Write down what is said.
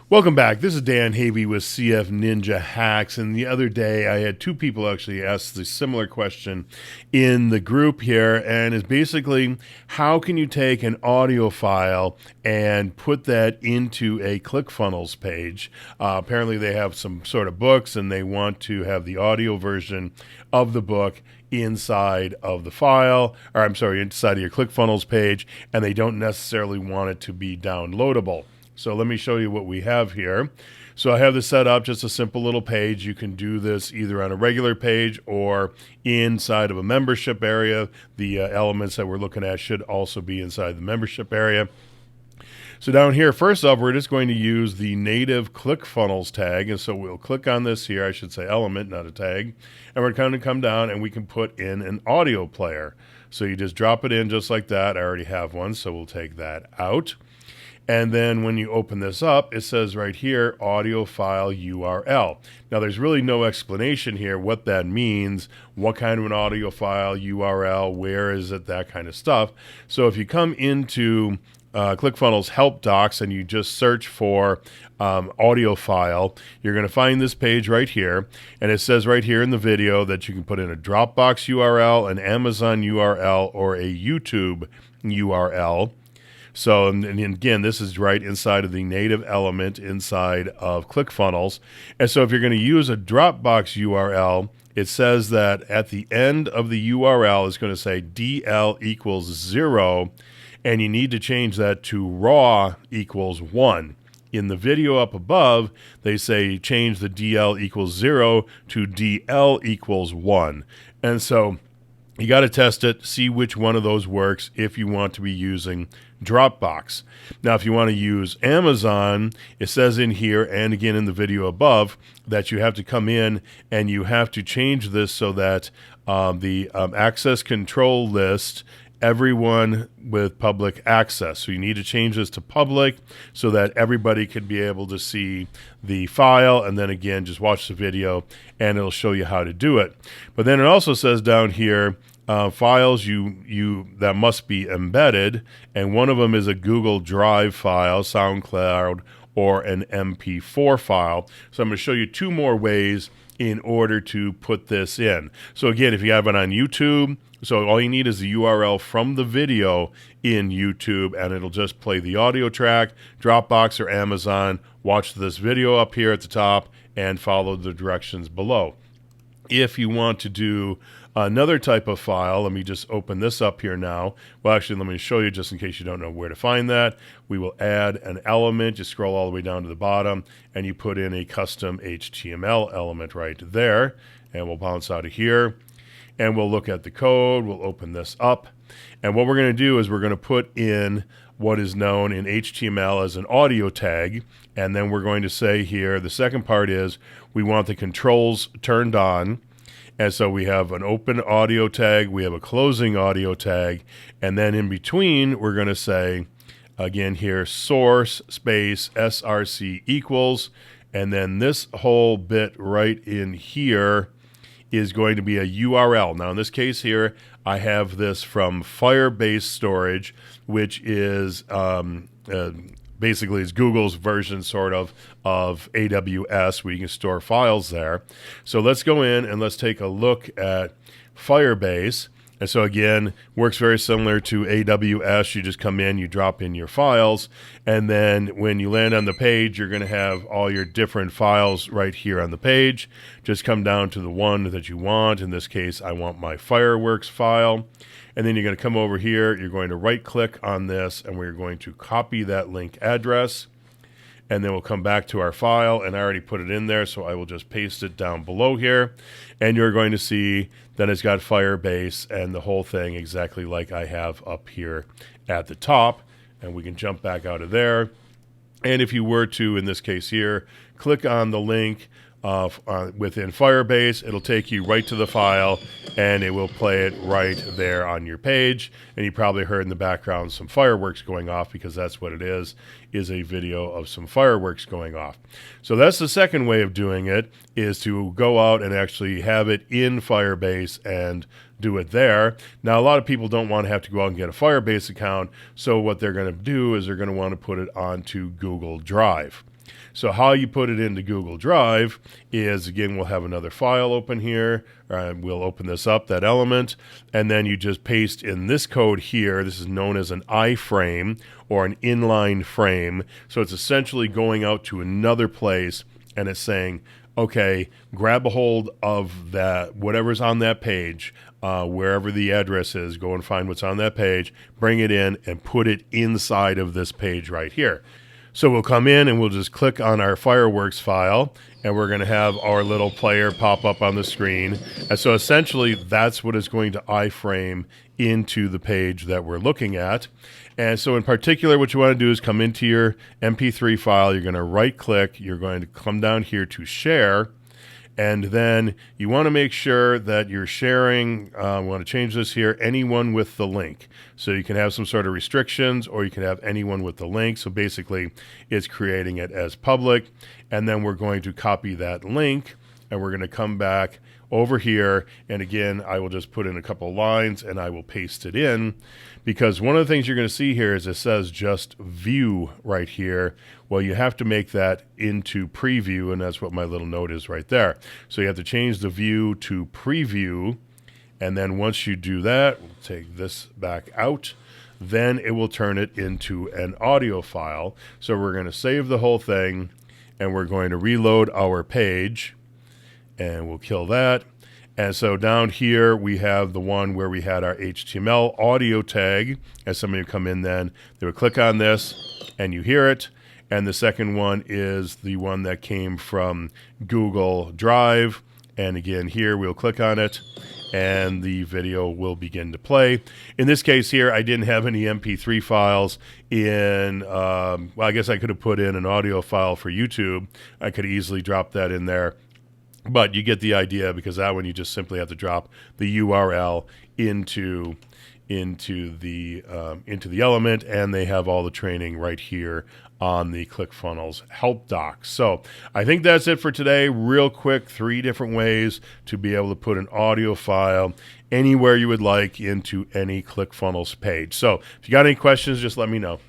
Welcome back. This is Dan Havey with CF Ninja Hacks. And the other day, I had two people actually ask the similar question in the group here. And it's basically, how can you take an audio file and put that into a ClickFunnels page? Apparently, they have some sort of books and they want to have the audio version of the book inside of the file, or I'm sorry, inside of your ClickFunnels page, and they don't necessarily want it to be downloadable. So let me show you what we have here. So I have this set up, just a simple little page. You can do this either on a regular page or inside of a membership area. The elements that we're looking at should also be inside the membership area. So down here, first off, we're just going to use the native ClickFunnels tag. And so we'll click on this here. I should say element, not a tag. And we're going to come down and we can put in an audio player. So you just drop it in just like that. I already have one, so we'll take that out. And then when you open this up, it says right here, audio file URL. Now, there's really no explanation here what that means, what kind of an audio file URL, where is it, that kind of stuff. So if you come into ClickFunnels help docs and you just search for audio file, you're going to find this page right here. And it says right here in the video that you can put in a Dropbox URL, an Amazon URL, or a YouTube URL. So, and again, this is right inside of the native element inside of ClickFunnels. And so if you're going to use a Dropbox URL, it says that at the end of the URL is going to say DL equals 0, and you need to change that to raw equals 1. In the video up above, they say change the DL equals 0 to DL equals 1. And so you got to test it, see which one of those works if you want to be using Dropbox. Now, if you want to use Amazon, it says in here and again in the video above that you have to come in and you have to change this so that the access control list, everyone with public access. So you need to change this to public so that everybody can be able to see the file. And then again, just watch the video and it'll show you how to do it. But then it also says down here, files you that must be embedded, and one of them is a Google Drive file, SoundCloud, or an MP4 file. So I'm going to show you two more ways in order to put this in. So again, if you have it on YouTube, so all you need is the URL from the video in YouTube, and it'll just play the audio track, Dropbox or Amazon. Watch this video up here at the top and follow the directions below. If you want to do another type of file, let me just open this up here now. Well, actually, let me show you just in case you don't know where to find that. We will add an element. Just scroll all the way down to the bottom, and you put in a custom HTML element right there. And we'll bounce out of here, and we'll look at the code. We'll open this up. And what we're going to do is we're going to put in what is known in HTML as an audio tag. And then we're going to say here, the second part is we want the controls turned on. And so we have an open audio tag, we have a closing audio tag, and then in between, we're going to say, again here, source space src equals, and then this whole bit right in here is going to be a URL. Now, in this case here, I have this from Firebase storage, which is basically it's Google's version sort of AWS, where you can store files there. So let's go in and let's take a look at Firebase. And so again, works very similar to AWS. You just come in, you drop in your files, and then when you land on the page, you're going to have all your different files right here on the page. Just come down to the one that you want. In this case, I want my fireworks file. And then you're going to come over here, you're going to right click on this, and we're going to copy that link address. And then we'll come back to our file, and I already put it in there, so I will just paste it down below here. And you're going to see that it's got Firebase and the whole thing exactly like I have up here at the top. And we can jump back out of there. And if you were to, in this case here, click on the link within Firebase, it'll take you right to the file, and it will play it right there on your page. And you probably heard in the background some fireworks going off, because that's what it is a video of some fireworks going off. So that's the second way of doing it, is to go out and actually have it in Firebase and do it there. Now, a lot of people don't want to have to go out and get a Firebase account, so what they're going to do is they're going to want to put it onto Google Drive. So how you put it into Google Drive is, again, we'll have another file open here. We'll open this up, that element, and then you just paste in this code here. This is known as an iframe or an inline frame. So it's essentially going out to another place, and it's saying, okay, grab a hold of that, whatever's on that page, wherever the address is, go and find what's on that page, bring it in, and put it inside of this page right here. So we'll come in and we'll just click on our fireworks file, and we're going to have our little player pop up on the screen. And so essentially that's what is going to iframe into the page that we're looking at. And so in particular, what you want to do is come into your MP3 file. You're going to right click. You're going to come down here to share. And then you want to make sure that you're sharing, we want to change this here, anyone with the link. So you can have some sort of restrictions, or you can have anyone with the link. So basically it's creating it as public. And then we're going to copy that link, and we're going to come back over here. And again, I will just put in a couple lines and I will paste it in, because one of the things you're going to see here is it says just view right here. Well, you have to make that into preview, and that's what my little note is right there. So you have to change the view to preview, and then once you do that, we'll take this back out, then it will turn it into an audio file. So we're going to save the whole thing, and we're going to reload our page, and we'll kill that. And so down here, we have the one where we had our HTML audio tag. As somebody would come in then, they would click on this, and you hear it. And the second one is the one that came from Google Drive. And again, here we'll click on it, and the video will begin to play. In this case here, I didn't have any MP3 files in, well, I guess I could have put in an audio file for YouTube. I could easily drop that in there. But you get the idea, because that one you just simply have to drop the URL into the element, and they have all the training right here on the ClickFunnels help docs. So I think that's it for today. Real quick, 3 different ways to be able to put an audio file anywhere you would like into any ClickFunnels page. So if you got any questions, just let me know.